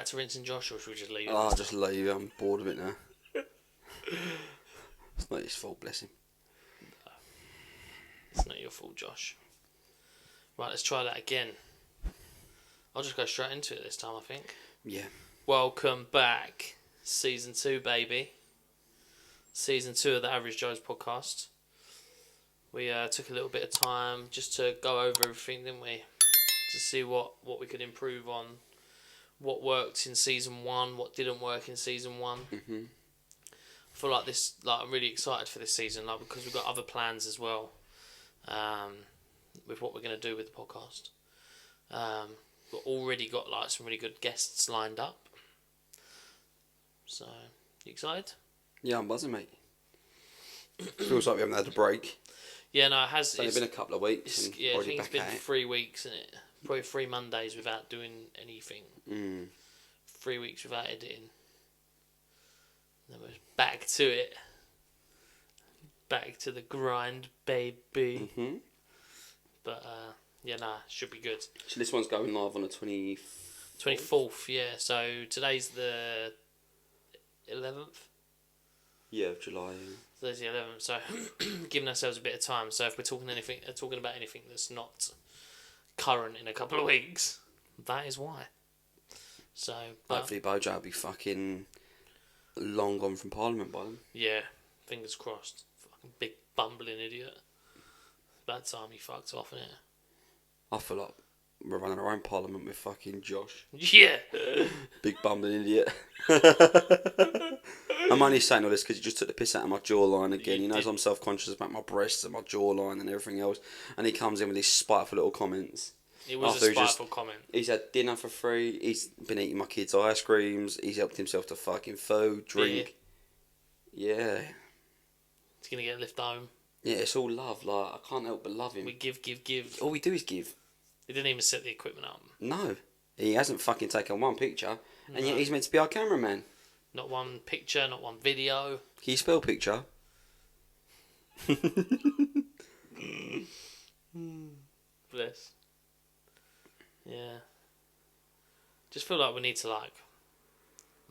back to rinsing Josh, or should we just leave it? I'll just leave it. I'm bored of it now. It's not his fault, bless him. It's not your fault, Josh. Right, let's try that again. I'll just go straight into it this time, I think. Yeah. Welcome back. Season 2, baby. Season 2 of the Average Joe's podcast. We took a little bit of time just to go over everything, didn't we? To see what we could improve on. What worked in Season 1, what didn't work in Season 1. Mm-hmm. I feel like this, I'm really excited for this season, because we've got other plans as well. With what we're going to do with the podcast. We've already got some really good guests lined up. So, you excited? Yeah, I'm buzzing, mate. Feels like we haven't had a break. Yeah, no, it has. It's only been a couple of weeks. And I think it's been at 3 weeks, isn't it? Probably 3 Mondays without doing anything. 3 weeks without editing. Then we're back to it. Back to the grind, baby. Mm-hmm. But, should be good. So this one's going live on the 24th, yeah. So today's the 11th. Yeah, of July. Today's the 11th. So giving ourselves a bit of time. So if we're talking about anything that's not current in a couple of weeks, that is why. So hopefully Bojo will be fucking long gone from Parliament by then. Yeah, fingers crossed. Fucking big bumbling idiot. Bad time he fucked off, innit? I feel like we're running our own Parliament with fucking Josh. Yeah. Big bumbling idiot. I'm only saying all this because he just took the piss out of my jawline again. He knows I'm self-conscious about my breasts and my jawline and everything else. And he comes in with these spiteful little comments. It was a spiteful comment. He's had dinner for free. He's been eating my kids' ice creams. He's helped himself to fucking food, drink. Yeah. He's going to get a lift home. Yeah, it's all love. Like, I can't help but love him. We give. All we do is give. He didn't even set the equipment up. No. He hasn't fucking taken one picture. And yet he's meant to be our cameraman. Not one picture, not one video. Can you spell picture? Bless. Yeah. Just feel like we need to,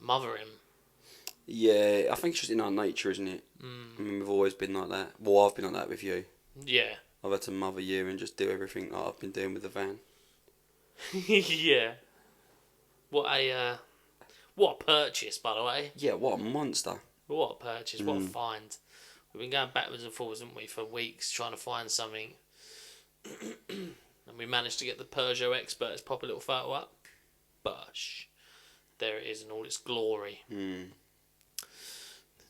mother him. Yeah, I think it's just in our nature, isn't it? I mean, we've always been like that. Well, I've been like that with you. Yeah. I've had to mother you and just do everything that I've been doing with the van. Yeah. What a purchase, by the way. Yeah, what a monster. What a purchase, what a find. We've been going backwards and forwards, haven't we, for weeks trying to find something. And we managed to get the Peugeot experts pop a little photo up. Bush. There it is in all its glory.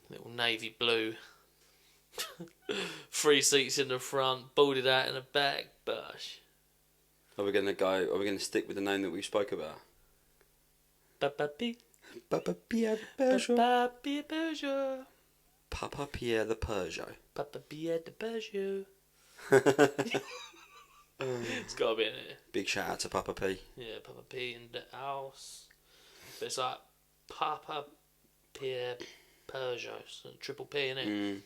Little navy blue. 3 seats in the front, boarded out in the back. Bush. Are we going to stick with the name that we spoke about? Papa P. Papa Pierre the Peugeot. Papa Pierre Peugeot. Papa Pierre the Peugeot. Papa Pierre the Peugeot. It's got to be in it. Big shout out to Papa P. Yeah, Papa P in the house. But it's like Papa Pierre Peugeot. So triple P, innit?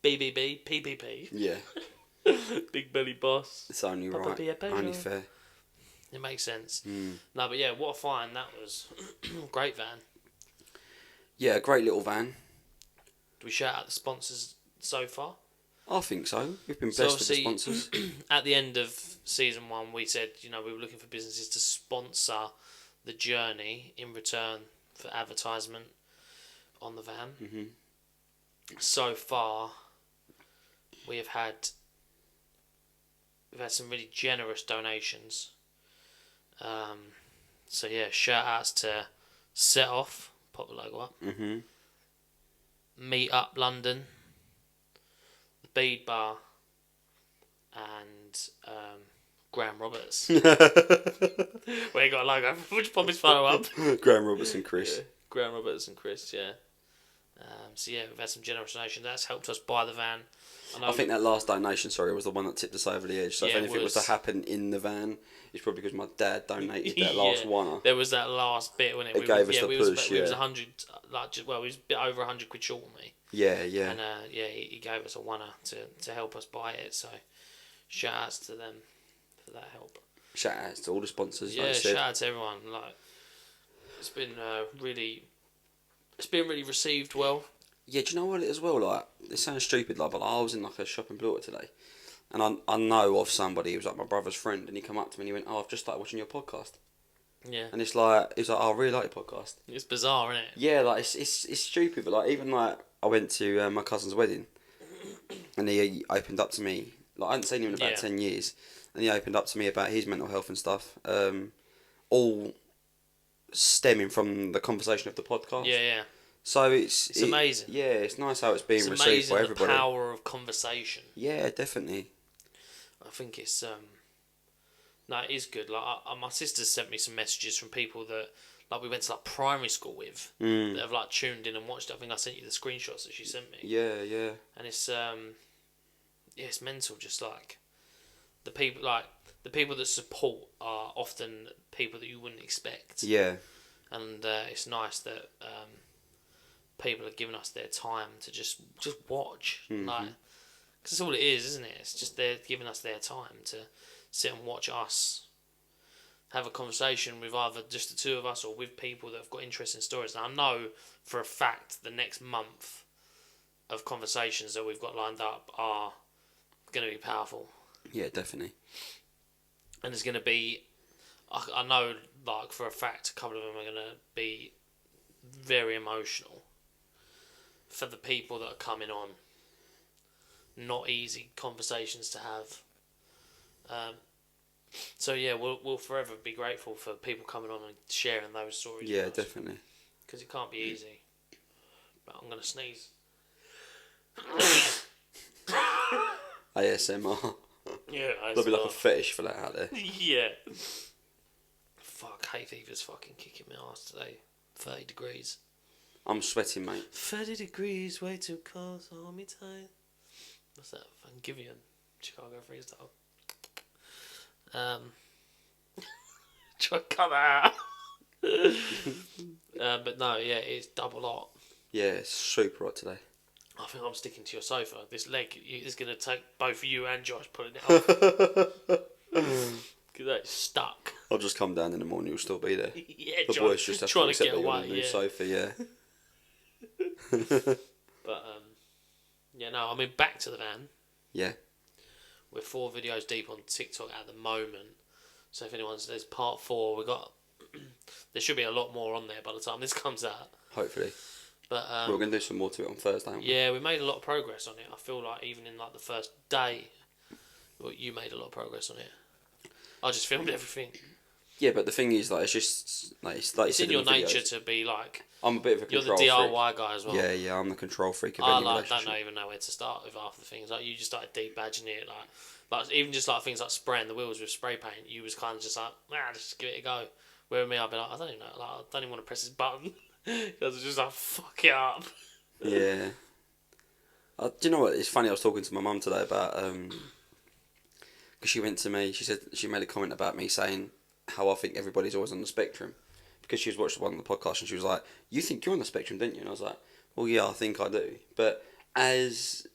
BBB, PPP. Yeah. Big belly boss. It's only Papa right. Pierre Peugeot. Only fair. It makes sense. No, but yeah, what a find that was. Great van. Yeah, great little van. Do we shout out the sponsors so far? I think so. We've been blessed with the sponsors. At the end of season 1, we said, we were looking for businesses to sponsor the journey in return for advertisement on the van. So far, we've had some really generous donations. So yeah, shout outs to Set Off, pop the logo up. Meet Up London, the Bead Bar, and Graham Roberts. We ain't got a logo. We'll just pop his photo up. Graham Roberts and Chris. Yeah, Graham Roberts and Chris, yeah. So yeah, we've had some generous donations. That's helped us buy the van. I think that last donation, was the one that tipped us over the edge. So Yeah, if anything was to happen in the van, it's probably because my dad donated that last one. There was that last bit, wasn't it? It gave us the push, We was 100, he was a bit over 100 quid short on me. Yeah, yeah. And he gave us a oneer to help us buy it. So shout outs to them for that help. Shout outs to all the sponsors. Yeah, like I said. shout out to everyone. It's been it's been really received well. Yeah, do you know what as well? Like, it sounds stupid, like, but like, I was in like a shop in Blewett today, and I know of somebody who was like my brother's friend, and he come up to me and he went, "Oh, I've just started watching your podcast," Yeah. and it's like he's like, "Oh, I really like your podcast." It's bizarre, isn't it? Yeah, like it's stupid, but like even like I went to my cousin's wedding, and he opened up to me. Like I hadn't seen him in about 10 years, and he opened up to me about his mental health and stuff. All stemming from the conversation of the podcast. Yeah. So it's amazing. Yeah, it's nice how it's being received amazing by everybody. The power of conversation. Yeah, definitely. I think it's no, it is good. Like my sister sent me some messages from people that like we went to like primary school with that have like tuned in and watched it. I think I sent you the screenshots that she sent me. Yeah. And it's it's mental. Just like the people that support are often people that you wouldn't expect. Yeah. And it's nice that people are giving us their time to just watch, like, because that's all it is, isn't it? It's just they're giving us their time to sit and watch us have a conversation with either just the two of us or with people that have got interesting stories. And I know for a fact the next month of conversations that we've got lined up are going to be powerful. Yeah, definitely. And it's going to be, I know, like, for a fact, a couple of them are going to be very emotional for the people that are coming on. Not easy conversations to have. So yeah, we'll forever be grateful for people coming on and sharing those stories. Yeah, definitely. Because it can't be easy. But I'm gonna sneeze. ASMR. Yeah, There'll be like a fetish for that out there. Yeah. Fuck, hay fever's fucking kicking my ass today. 30 degrees. I'm sweating, mate. 30 degrees, way too cold, so hold me tight. What's that? Fucking Giveon. Chicago freestyle. Try to cut that out. But no, yeah, it's double hot. Yeah, it's super hot today. I think I'm sticking to your sofa. This leg is going to take both you and Josh pulling it off. Because that's stuck. I'll just come down in the morning, you'll still be there. Yeah, The boys just have to accept get that you're away, on the new sofa, yeah. But, yeah, no, I mean, back to the van. Yeah. We're 4 videos deep on TikTok at the moment. So if there's part 4, there should be a lot more on there by the time this comes out. Hopefully. But we're going to do some more to it on Thursday, aren't we? Yeah, we made a lot of progress on it. I feel like even in like the first day, you made a lot of progress on it. I just filmed everything. Yeah, but the thing is, like, it's just like it's in your nature to be like. I'm a bit of a control freak. You're the DIY guy as well. Yeah, I'm the control freak of any relationship. Don't even know where to start with half the things. Like you just started debadging it, like even just like things like spraying the wheels with spray paint. You was kind of just like, just give it a go. Where with me, I'd be like, I don't even know, like I don't even want to press this button. I was just like, fuck it up. Yeah. Do you know what? It's funny. I was talking to my mum today about because she went to me. She said she made a comment about me saying how I think everybody's always on the spectrum, because she was watching one of the podcasts and she was like, "You think you're on the spectrum, didn't you?" And I was like, "Well, yeah, I think I do." But as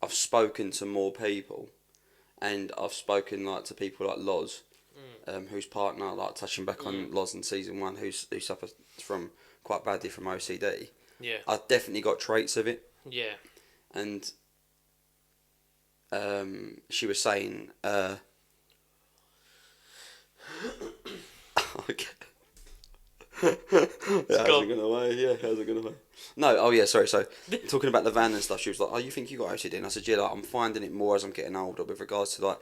I've spoken to more people, and I've spoken like to people like Loz, whose partner, like touching back on Loz in season 1, who suffers from quite badly from OCD. Yeah. I've definitely got traits of it. Yeah. And she was saying, okay. How's it gone away? Yeah, how's it gone away? No, oh yeah, sorry. So, talking about the van and stuff, she was like, "Oh, you think you got OCD?" And I said, "Yeah, like, I'm finding it more as I'm getting older with regards to, like,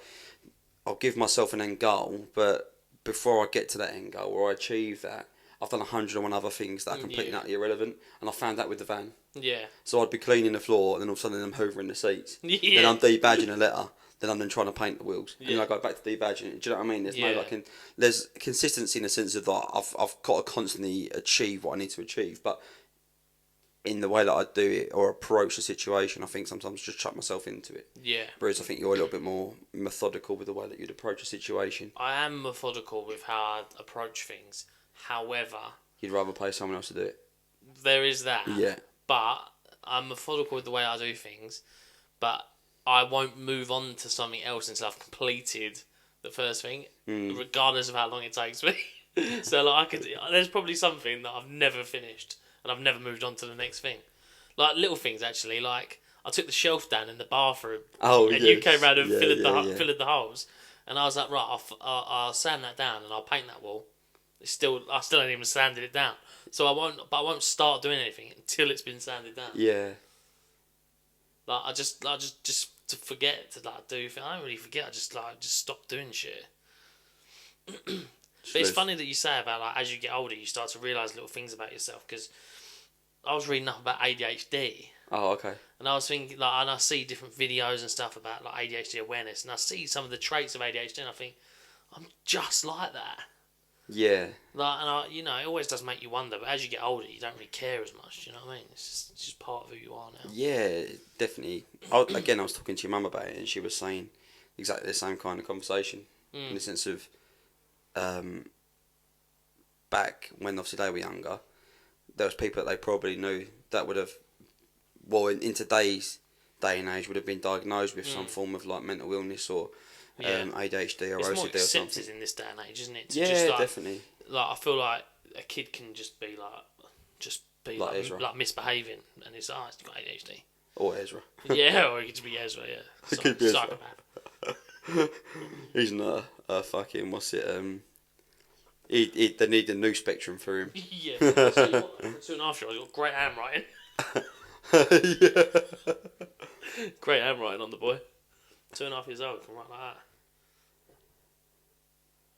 I'll give myself an end goal, but before I get to that end goal, or I achieve that, I've done 101 other things that are completely utterly irrelevant." And I found that with the van. Yeah. So I'd be cleaning the floor, and then all of a sudden I'm hoovering the seats. Yeah. Then I'm debadging a letter. Then I'm then trying to paint the wheels. And then I go back to debadging it. Do you know what I mean? There's no like, there's consistency in the sense of that I've got to constantly achieve what I need to achieve, but in the way that I do it or approach the situation, I think sometimes just chuck myself into it. Yeah. Whereas I think you're a little bit more methodical with the way that you'd approach a situation. I am methodical with how I approach things. However, You'd rather pay someone else to do it. There is that. Yeah. But I'm methodical with the way I do things, but I won't move on to something else until I've completed the first thing, regardless of how long it takes me. So like there's probably something that I've never finished and I've never moved on to the next thing. Like little things actually, like I took the shelf down in the bathroom. Oh, and yes. you came round and Yeah, filled the holes, and I was like, right, I'll sand that down and I'll paint that wall. I still ain't even sanded it down, so I won't start doing anything until it's been sanded down. Yeah. Like I just to forget to like do. I don't really forget. I just stop doing shit. But it's funny that you say about like as you get older, you start to realise little things about yourself. Because I was reading up about ADHD, Oh, okay. and I was thinking like, and I see different videos and stuff about like ADHD awareness, and I see some of the traits of ADHD, and I think I'm just like that. Yeah. Like, and it always does make you wonder. But as you get older, you don't really care as much. Do you know what I mean? It's just part of who you are now. Yeah, definitely. I was talking to your mum about it, and she was saying exactly the same kind of conversation in the sense of back when obviously they were younger, there was people that they probably knew that would have, well, in today's day and age, would have been diagnosed with some form of like mental illness or ADHD or it's OCD more or accepted something. in this day and age, isn't it? Yeah, definitely. Like I feel like a kid can just be Like Ezra. like misbehaving, and it's he's got ADHD. Or Ezra. Yeah, or it could just be Ezra. Yeah, It could be Ezra. psychopath. He's not a fucking what's it? They need a new spectrum for him. Yeah, so for 2.5 year old, got great handwriting. Yeah. Great handwriting on the boy. 2.5 years old can write like that.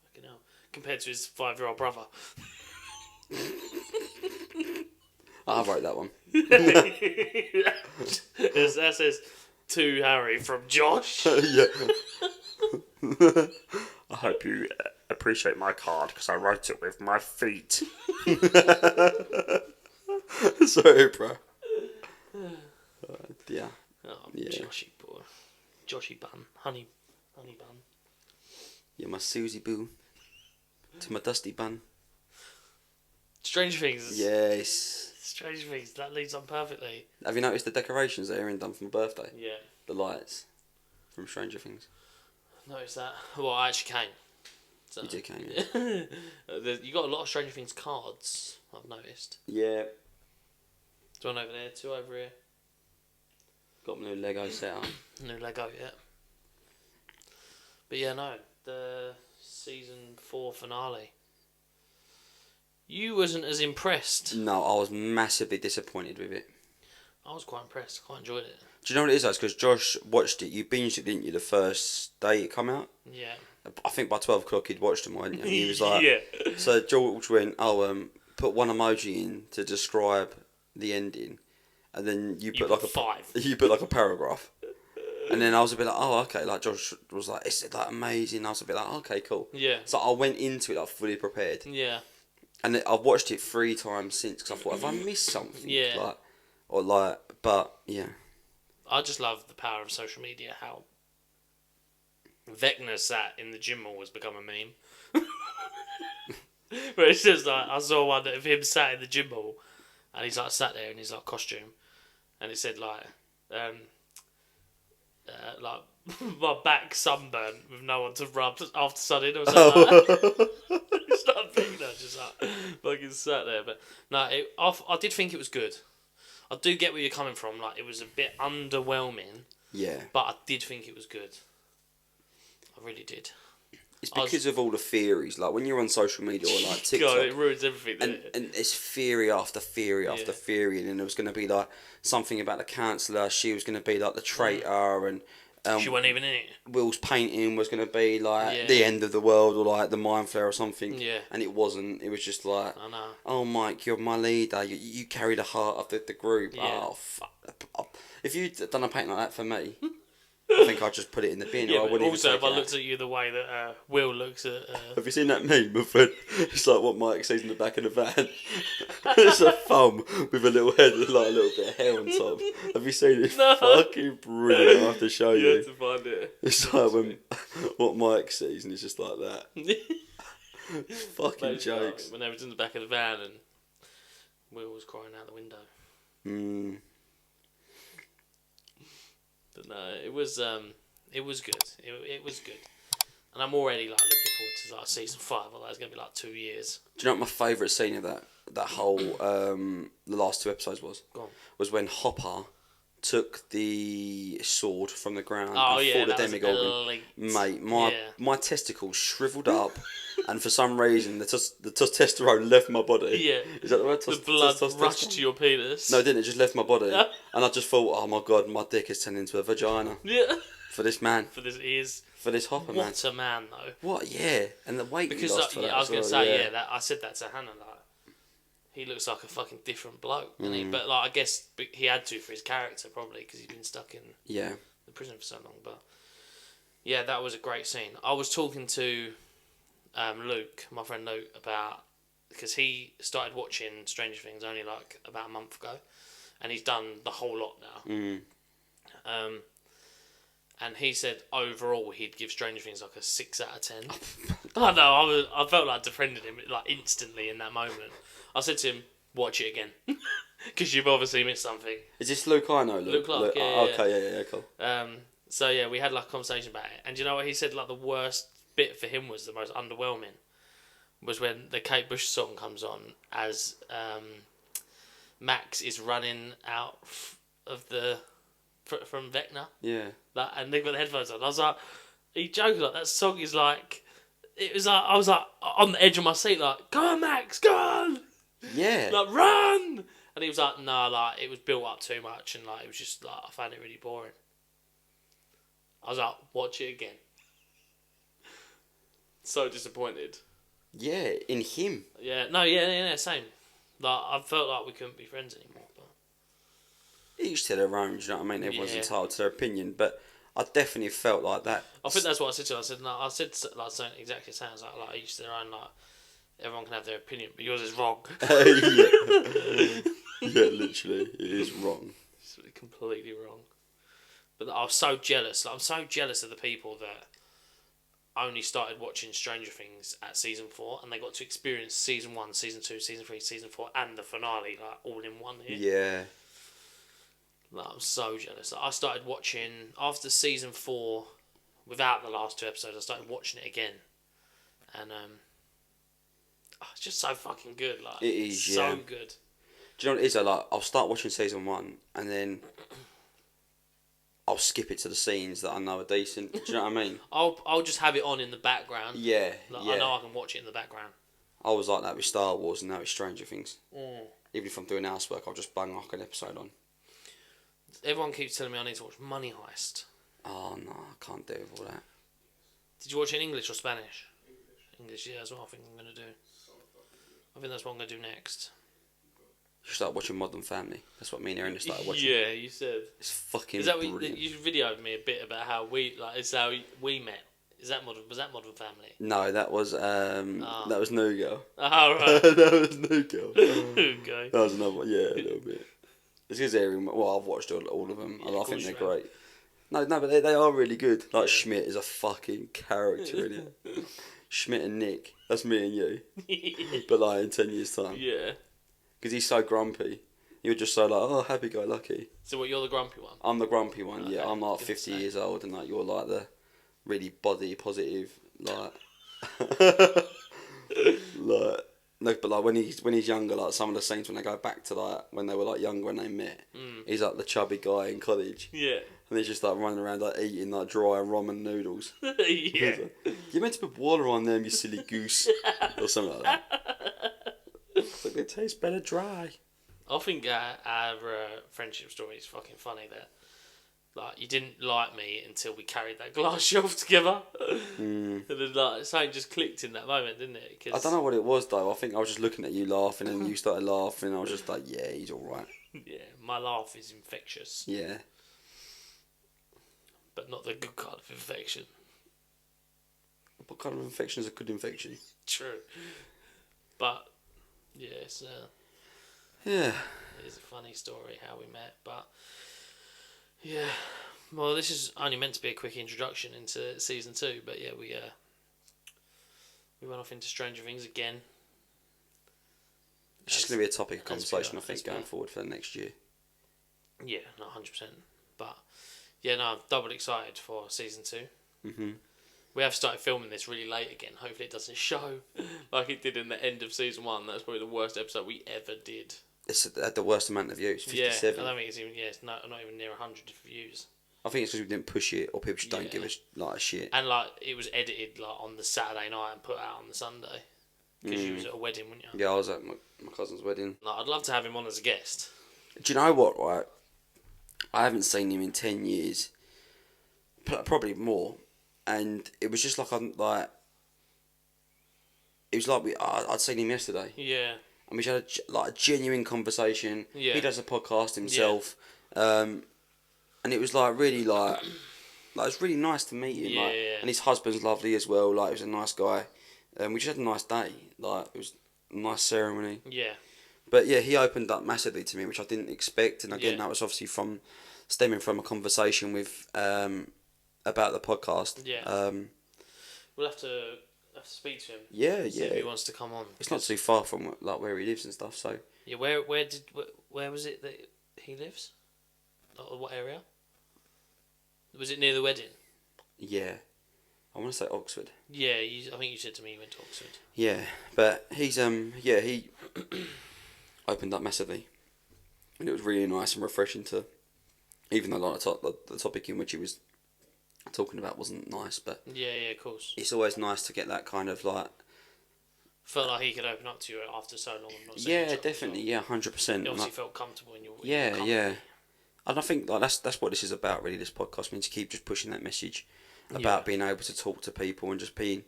Fucking hell. Compared to his 5-year-old brother. I wrote that one. That says to Harry from Josh. Yeah. I hope you appreciate my card because I wrote it with my feet. Sorry, bro. Yeah. Oh, Yeah. Joshy boy. Joshy bun. Honey bun. You're my Susie boo. To my dusty bun. Stranger Things. Yes. Stranger Things. That leads on perfectly. Have you noticed the decorations that Erin done for my birthday? Yeah. The lights from Stranger Things. Noticed that. Well, I actually came. So. You did, can't you? You got a lot of Stranger Things cards, I've noticed. Yeah. There's one over there, two over here. Got my new Lego set up. New Lego, yeah. But yeah, no. The season 4 finale. You wasn't as impressed. No, I was massively disappointed with it. I was quite impressed. Quite enjoyed it. Do you know what it is? Because Josh watched it. You binged it, didn't you? The first day it come out. Yeah. I think by 12 o'clock he'd watched them, and he was like, yeah. So George went, put one emoji in to describe the ending, and then you put like a 5. You put like a paragraph, and then I was a bit like, oh, okay. Like Josh was like, it's like amazing. I was a bit like, okay, cool. Yeah. So I went into it like fully prepared, Yeah. and then I've watched it 3 times since because I thought, have I missed something? Yeah. But yeah. I just love the power of social media. How Vecna sat in the gym hall has become a meme. But it's just like I saw one of him sat in the gym hall, and he's like sat there in his like costume, and it said like my back sunburn with no one to rub after sunning or something like that. It's not a thing, no, just like fucking sat there. But no, I did think it was good. I do get where you're coming from. Like it was a bit underwhelming, Yeah. but I did think it was good. I really did. It's because of all the theories. Like when you're on social media or like TikTok, God, it ruins everything. Doesn't it? and it's theory after theory after theory, and then there was going to be like something about the counsellor. She was going to be like the traitor, and She wasn't even in it. Will's painting was going to be like Yeah. the end of the world or like the mind flare or something. Yeah. And it wasn't. It was just like, I know. oh Mike, you're my leader. You carry the heart of the group. Yeah. Oh fuck. If you'd done a painting like that for me, I think I'd just put it in the bin. Yeah, or I but wouldn't also even if take I it looked at you the way that Will looks at... Have you seen that meme of when it's like what Mike says in the back of the van? It's a thumb with a little head with like a little bit of hair on top. Have you seen it? No. Fucking brilliant. I have to show you you. have to find it. It's like when what Mike sees and it's just like that. It's fucking Maybe jokes. When they was in the back of the van and Will was crying out the window. Mm. But no, it was good. It was good. And I'm already like looking forward to like season 5. Although it's gonna be like 2 years. Do you know what my favourite scene of that whole the last 2 episodes was? Go on. Was when Hopper took the sword from the ground Oh and yeah, fought the that was Demogorgon. elite. Mate, Yeah. my testicles shriveled up, and for some reason the testosterone left my body. Yeah. Is that the word? The blood rushed to your penis. No, it didn't. It just left my body, and I just thought, oh my god, my dick has turned into a vagina Yeah. for this man, For this is for this Hopper man. what a man though. What? Yeah, and the weight Because he lost for that I was as gonna well, say that I said that to Hannah like. He looks like a fucking different bloke, doesn't he? But like, I guess he had to for his character, probably because he's been stuck in Yeah. the prison for so long. But yeah, that was a great scene. I was talking to Luke, my friend Luke, about because he started watching Stranger Things only like about a month ago, and he's done the whole lot now. And he said overall he'd give Stranger Things like a 6 out of 10. I know, I felt like defending him like instantly in that moment. I said to him, watch it again. Because you've obviously missed something. Is this Luke I know? Luke Clark, yeah, oh, okay, yeah, cool. So yeah, we had like a conversation about it. And you know what he said, like the worst bit for him was the most underwhelming. Was when the Kate Bush song comes on as Max is running out of from Vecna. Yeah. Like, and they've got the headphones on. I was like, are you joking? Like that song is like, it was like I was like on the edge of my seat, like, come on, Max, go on, Yeah. like run. And he was like, no, like it was built up too much, and like it was just like I found it really boring. I was like, watch it again. So disappointed. Yeah, in him. Yeah, no, yeah, same. Like I felt like we couldn't be friends anymore. But Each to their own, do you know what I mean? Everyone's Yeah. entitled to their opinion, but I definitely felt like that. I think that's what I said to him. I said like something exactly the same. I was like each to their own. Like everyone can have their opinion, but yours is wrong. Yeah, literally, it is wrong. It's completely wrong. But I was so jealous. Like, I'm so jealous of the people that only started watching Stranger Things at season 4, and they got to experience season 1, season 2, season 3, season 4, and the finale like all in one here. Yeah. Like, I'm so jealous. Like, I started watching after season 4, without the last 2 episodes. I started watching it again, and it's just so fucking good. Like It is, so yeah. good. Do you know what it is? Like, I'll start watching season 1, and then I'll skip it to the scenes that I know are decent. Do you know what I mean? I'll just have it on in the background. Yeah, Like, yeah. I know I can watch it in the background. I was like that with Star Wars, and now it's Stranger Things. Mm. Even if I'm doing housework, I'll just bang like an episode on. Everyone keeps telling me I need to watch Money Heist. Oh no, I can't do with all that. Did you watch it in English or Spanish? English, yeah, that's what I think I'm going to do. I think that's what I'm going to do next. You should start watching Modern Family. That's what me and Erin started watching. Yeah, you said. It's fucking Is that what brilliant. you videoed me a bit about how it's how we met? Was that Modern Family? No, that was that was New Girl. Oh right. That was New Girl. Okay. That was another one, yeah, a little bit. It's because Erin. Well, I've watched all of them, and I think they're great. No, but they are really good. Like Schmidt is a fucking character in it. Schmidt and Nick, that's me and you. But like in 10 years' time, Yeah. because he's so grumpy. You're just so like, oh, happy go lucky. So what? You're the grumpy one. I'm the grumpy one. Okay, Yeah, I'm like good 50 to say. years old, and like you're like the really body positive, like. Like no, but like when he's younger, like some of the scenes when they go back to like when they were like younger and they met, he's like the chubby guy in college, Yeah. and he's just like running around like eating like dry ramen noodles. Yeah. You're meant to put water on them, you silly goose, or something like that. It's like they taste better dry. I think our friendship story is fucking funny. That like you didn't like me until we carried that glass shelf together, and then like something just clicked in that moment, didn't it? 'Cause, I don't know what it was though. I think I was just looking at you laughing, and you started laughing. And I was just like, yeah, he's all right. Yeah, my laugh is infectious, Yeah. but not the good kind of infection. What kind of infection is a good infection? True, but yeah, Yeah. it is a funny story how we met, but yeah. Well, this is only meant to be a quick introduction into season 2, but yeah, we went off into Stranger Things again. It's just going to be a topic of conversation, I as think, per. going forward for the next year. Yeah, not 100%, but yeah, no, I'm double excited for season 2. Mhm. We have started filming this really late again. Hopefully it doesn't show like it did in the end of season 1. That's probably the worst episode we ever did. It's had the worst amount of views, 57. Yeah, I don't think it's even. Yeah, it's not even near 100 views. I think it's because we didn't push it, or people just don't give us a shit. And like it was edited like on the Saturday night and put out on the Sunday because you was at a wedding, weren't you? Yeah, I was at my cousin's wedding. Like, I'd love to have him on as a guest. Do you know what? Right, I haven't seen him in 10 years, probably more, and it was just like it was like I'd seen him yesterday. Yeah. And we had a genuine conversation. Yeah. He does a podcast himself, and it was like really like it was really nice to meet him. Like, and his husband's lovely as well. Like, he was a nice guy. We just had a nice day. Like, it was a nice ceremony. Yeah. But yeah, he opened up massively to me, which I didn't expect. And again, that was obviously stemming from a conversation with about the podcast. Yeah. We'll have to speak to him. Yeah, See if he wants to come on. It's not too far from like where he lives and stuff. So yeah, where was it that he lives? What area? Was it near the wedding? yeah, I want to say Oxford. Yeah, I think you said to me you went to Oxford. Yeah, but he's he opened up massively, and it was really nice and refreshing to, even though like the topic in which he was talking about wasn't nice, but Yeah, of course. it's always nice to get that kind of like. Felt like he could open up to you after so long. And not seeing Yeah, each other, definitely. Yeah, 100%. He obviously felt comfortable in your. Yeah. And I think like that's what this is about. Really, this podcast means to keep just pushing that message about being able to talk to people and just being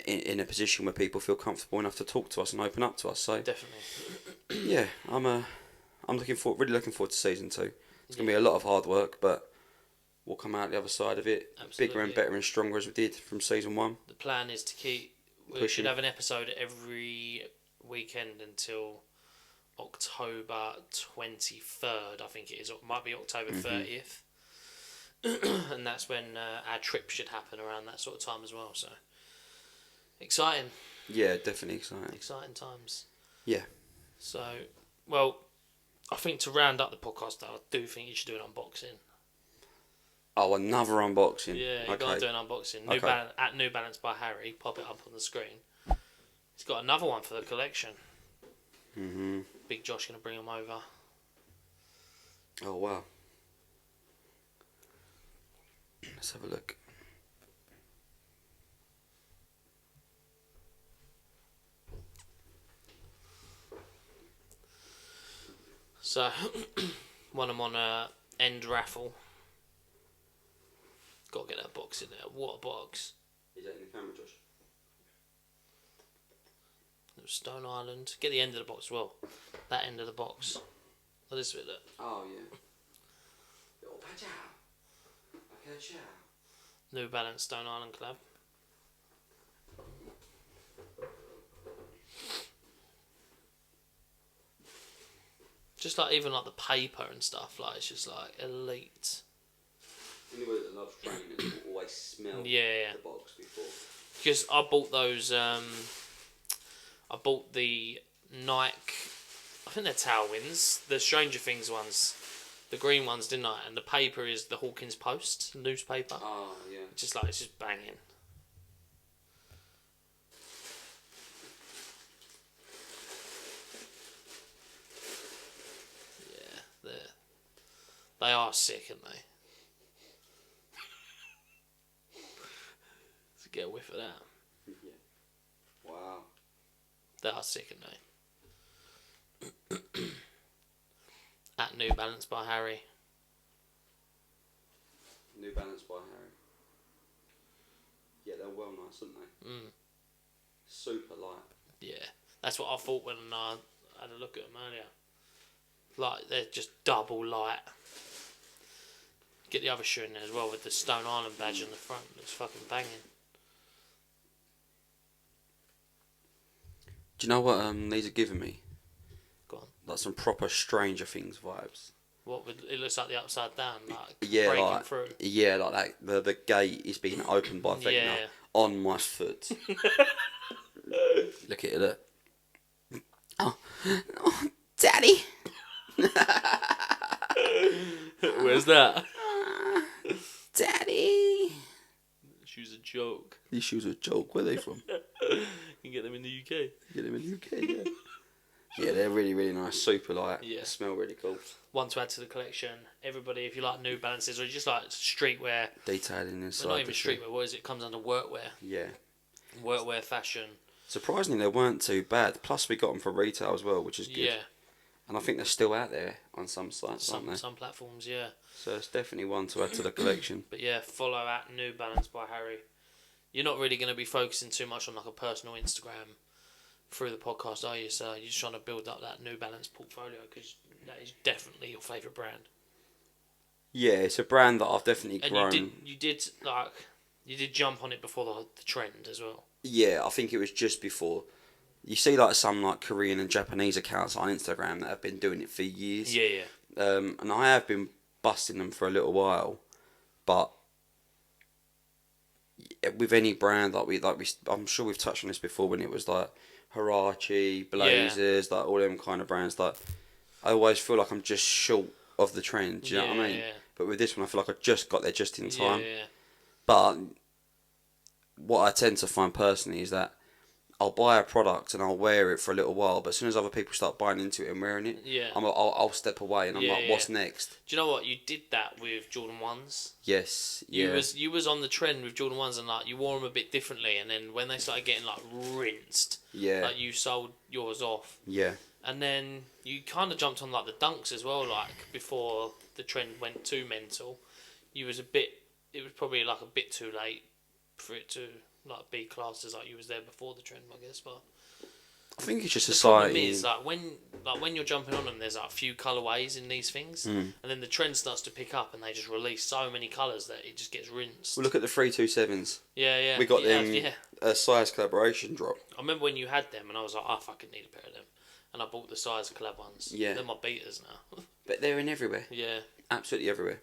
in a position where people feel comfortable enough to talk to us and open up to us. So Definitely. yeah, I'm really looking forward to season 2. It's gonna be a lot of hard work, but we'll come out the other side of it bigger and better and stronger as we did from season 1. The plan is to keep. We Pushing. should have an episode every weekend until October 23rd, I think it is. Or it might be October 30th. And that's when our trip should happen around that sort of time as well. So exciting. Yeah, definitely exciting. Exciting times. Yeah. So, well, I think to round up the podcast, though, I do think you should do an unboxing. Oh, another unboxing. Yeah, you got to do an unboxing. At New Balance by Harry. Pop it up on the screen. He's got another one for the collection. Big Josh going to bring them over. Oh, wow. Let's have a look. So, won them on a end raffle. Got to get that box in there. What a box. Is that in the camera, Josh? Little Stone Island. Get the end of the box as well. That end of the box. Oh, this bit, look. Oh, yeah. Little pachow. Okay, chow. New Balance Stone Island collab. Just like even like the paper and stuff, like it's just like elite. Anybody that loves trainers will always smell Yeah. the box before. Because I bought those. I bought the Nike. I think they're Tailwinds, the Stranger Things ones, the green ones, didn't I? And the paper is the Hawkins Post newspaper. Oh, yeah. Just like it's just banging. Yeah, they are sick, aren't they? To get a whiff of that. Yeah. Wow. They are sick, aren't they? At New Balance by Harry. New Balance by Harry. Yeah, they're well nice, aren't they? Super light. Yeah, that's what I thought when I had a look at them earlier. Like, they're just double light. Get the other shoe in there as well with the Stone Island badge on the front. Looks fucking banging. Do you know what these are giving me? Go on. Like some proper Stranger Things vibes. What would it looks like the upside down, like Yeah, breaking like through. yeah, like that. The gate is being opened by Vecna Yeah. on my foot. Look at it. Look. Oh, Daddy. Where's that? Daddy. Shoes are joke. These shoes are a joke. Where are they from? You can get them in the UK. Get them in the UK, yeah. Yeah, they're really, really nice. Super light. Yeah. Smell really cool. One to add to the collection. Everybody, if you like New Balances or you just like streetwear, Detailing inside. well, not even the shoe. streetwear, what is it? It comes under workwear. Yeah. Workwear fashion. Surprisingly, they weren't too bad. Plus, we got them for retail as well, which is good. Yeah. And I think they're still out there on some sites, aren't they? Some platforms, yeah. So it's definitely one to add to the collection. But yeah, follow at New Balance by Harry. You're not really going to be focusing too much on like a personal Instagram through the podcast, are you? So you're just trying to build up that New Balance portfolio because that is definitely your favourite brand. Yeah, it's a brand that I've definitely And grown. you did jump on it before the trend as well. Yeah, I think it was just before. You see like some like Korean and Japanese accounts on Instagram that have been doing it for years. Yeah. And I have been busting them for a little while, but with any brand I'm sure we've touched on this before when it was like Huarache, Blazers, like all them kind of brands. Like I always feel like I'm just short of the trend. Do you know what I mean? Yeah. But with this one, I feel like I just got there just in time. Yeah. But what I tend to find personally is that I'll buy a product and I'll wear it for a little while, but as soon as other people start buying into it and wearing it, Yeah. I'll step away and I'm like, what's next? Do you know what? You did that with Jordan 1s. Yes, yeah. You was on the trend with Jordan 1s and like you wore them a bit differently, and then when they started getting like rinsed, Yeah. like you sold yours off. Yeah. And then you kind of jumped on like the dunks as well, like before the trend went too mental. It was probably like a bit too late for it to like be classed as like you was there before the trend, I guess. But I think it's just the society. problem is like when you're jumping on them, there's like a few colorways in these things, and then the trend starts to pick up, and they just release so many colors that it just gets rinsed. Well, look at the 327s. Yeah. We got yeah, them Yeah. a size collaboration drop. I remember when you had them, and I was like, I fucking need a pair of them, and I bought the size collab ones. Yeah. They're my beaters now. But they're in everywhere. Yeah. Absolutely everywhere.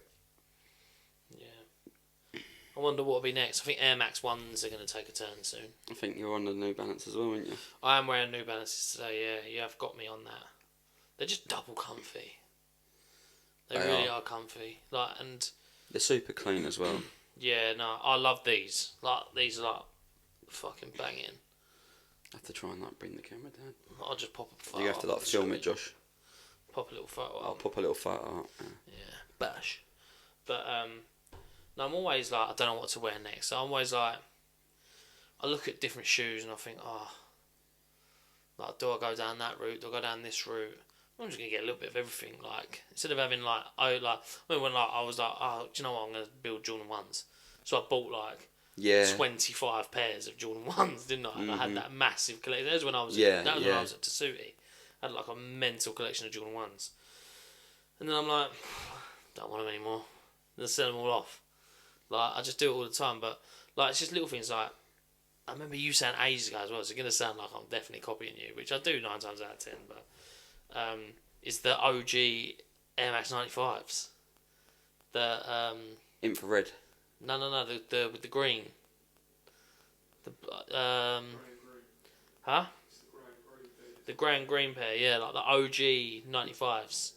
I wonder what will be next. I think Air Max 1s are going to take a turn soon. I think you're on the New Balance as well, aren't you? I am wearing New Balances today, yeah. You have got me on that. They're just double comfy. They really are comfy. And they're super clean as well. yeah, no, I love these. Like, these are like fucking banging. I have to try and like bring the camera down. I'll just pop a photo. You have to like film it, Josh. Pop a little photo. I'll pop a little photo up. Yeah, bash. But no, I'm always like, I don't know what to wear next. So I'm always like, I look at different shoes and I think, like, do I go down that route? Do I go down this route? I'm just gonna get a little bit of everything. Like, instead of having like, I was like, do you know what? I'm gonna build Jordan 1s. So I bought like 25 pairs of Jordan 1s, didn't I? And I had that massive collection. That was when I was when I was at Tessuti. I had like a mental collection of Jordan 1s. And then I'm like, don't want them anymore. Then sell them all off. Like, I just do it all the time, but like it's just little things. Like, I remember you saying ages ago as well. So it's gonna sound like I'm definitely copying you, which I do 9 times out of 10. But it's the OG Air Max 95s. The infrared. No, the with the green. The The grey and green pair, yeah, like the OG 95s.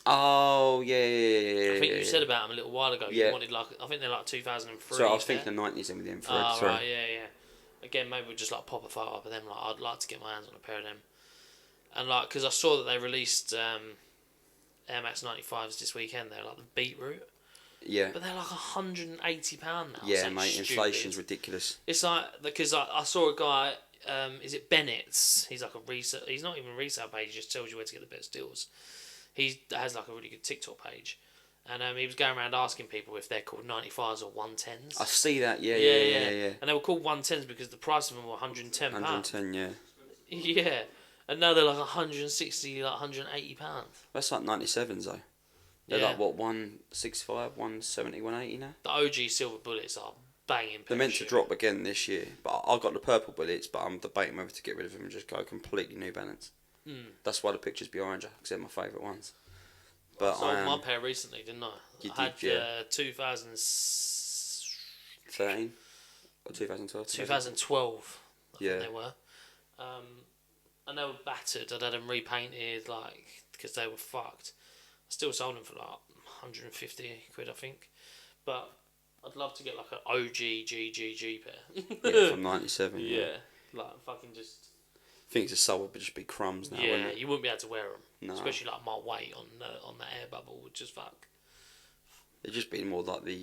Oh yeah. I think you said about them a little while ago. Yeah. You wanted like, I think they're like 2003. So I was thinking the 90s in with the infrared. Oh, sorry. right, yeah. Again, maybe we'll just like pop a photo up of them. Like, I'd like to get my hands on a pair of them. And like, because I saw that they released Air Max 95s this weekend. They're like the Beetroot. Yeah. But they're like £180 now. Yeah, mate. Inflation's ridiculous. It's like, because I saw a guy. Is it Bennett's? He's like a resale. He's not even a resale page. He just tells you where to get the best deals. He has like a really good TikTok page, and he was going around asking people if they're called 95s or 110s. I see that. Yeah. And they were called 110s because the price of them were £110. 110, yeah. Yeah, and now they're like 160, like £180. That's like 97s though. They're like what 165, 170, 180 now. The OG silver bullets are banging. They're meant to drop again this year, but I got the purple bullets, but I'm debating whether to get rid of them and just go completely New Balance. That's why the picture's behind you, because they're my favourite ones. But I sold my pair recently, didn't I? You I did, had 2013 or 2012. 2012. I Yeah. think they were. And they were battered. I'd had them repainted, like, because they were fucked. I still sold them for like 150 quid, I think. But I'd love to get like an OG GGG pair. Yeah, from '97. Yeah, like fucking just. I think it's a soul would just be crumbs now. Yeah, Wouldn't it? you wouldn't be able to wear them, No. especially like my weight on that air bubble would just fuck. It'd just be more like the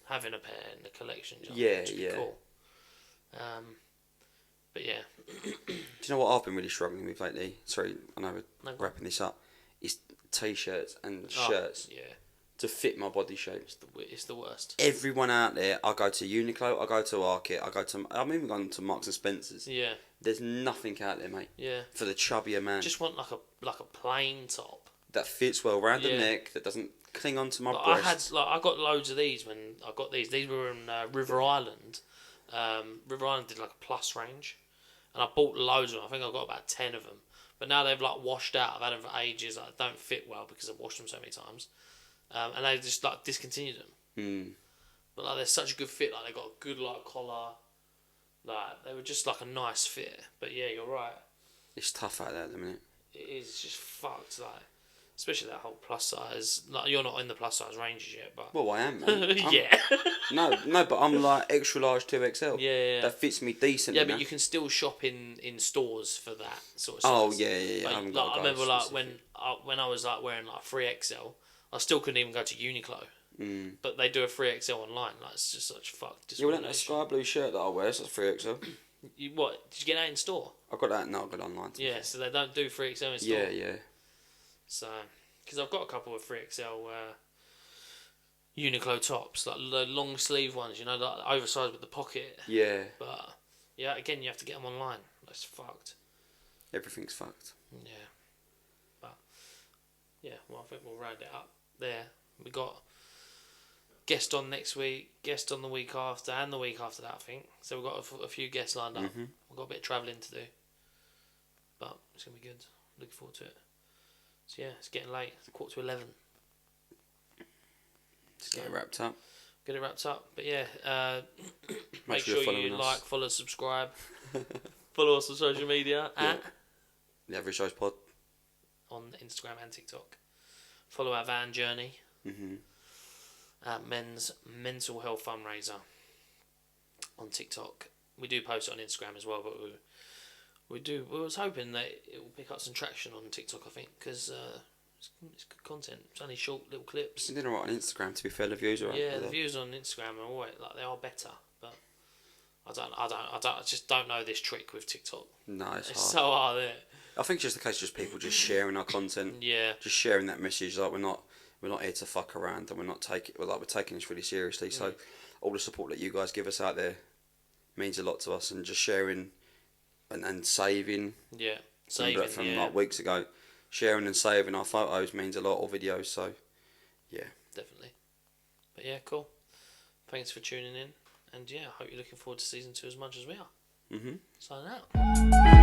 Having a pair in the collection, just Yeah, would be yeah. cool. But yeah, Do you know what I've been really struggling with lately? Sorry, I know we're No. wrapping this up. Is t-shirts and Oh, shirts yeah, to fit my body shape. it's the worst. Everyone out there, I go to Uniqlo, I go to Arket, I'm even going to Marks and Spencers. Yeah, There's nothing out there, mate, yeah. for the chubbier man Just want like a plain top. that fits well around the Yeah. neck, that doesn't cling onto my Like, breast. I got loads of these when I got these. These were in River Island. River Island did like a plus range, and I bought loads of them. I think I got about 10 of them. But now they've like washed out. I've had them for ages. Like, don't fit well because I've washed them so many times, and they just like discontinued them. Mm. But like they're such a good fit. Like they got a good like collar. Like they were just like a nice fit. But yeah, you're right. It's tough out there at the minute. It is just fucked. Like especially that whole plus size. Like you're not in the plus size ranges yet, but Well, I am, man. yeah. No, but I'm like extra large 2XL. Yeah. That fits me decently. Yeah, but now. you can still shop in stores for that sort of Oh size. yeah. Like, I haven't like, got I a remember guy like specific. when I was like wearing like 3XL, I still couldn't even go to Uniqlo. Mm. But they do a 3XL online. Like it's just such fuck Yeah, well, that discrimination. sky blue shirt that I wear, so that's 3XL. What did you get that in store? I got that. No, I got it online. to be Yeah, fair. so they don't do 3XL in store. Yeah. So because I've got a couple of 3XL Uniqlo tops, like the long sleeve ones, you know, like oversized with the pocket. Yeah. But yeah, again, you have to get them online. That's fucked. Everything's fucked. Yeah. But yeah, well, I think we'll round it up there. We got guest on next week, guest on the week after, and the week after that, I think. So we've got a few guests lined up. Mhm. We've got a bit of travelling to do. But it's going to be good. Looking forward to it. So yeah, it's getting late. It's 11:15. Just get it wrapped up. Get it wrapped up. But yeah, make sure sure you're you following us. like, follow, subscribe. Follow us on social media Yeah. The Average Joe's Pod. on Instagram and TikTok. Follow our van journey. Mhm. Men's mental health fundraiser on TikTok. We do post it on Instagram as well, but we was hoping that it will pick up some traction on TikTok. I think because it's good content. It's only short little clips. You did alright on Instagram. To be fair, the views are. Yeah, up the there. views on Instagram are always like they are better, but I just don't know this trick with TikTok. No, it's It's hard. so hard. Isn't it? I think it's just the case of just people just sharing our content, Yeah, just sharing that message. Like we're not here to fuck around, and we're taking this really seriously. So all the support that you guys give us out there means a lot to us, and just sharing and saving. yeah. Remember that Saving, from yeah, like weeks ago. Sharing and saving our photos means a lot, or videos. So yeah. definitely. But yeah, cool. Thanks for tuning in, and yeah, I hope you're looking forward to season 2 as much as we are. Mhm. Signing out.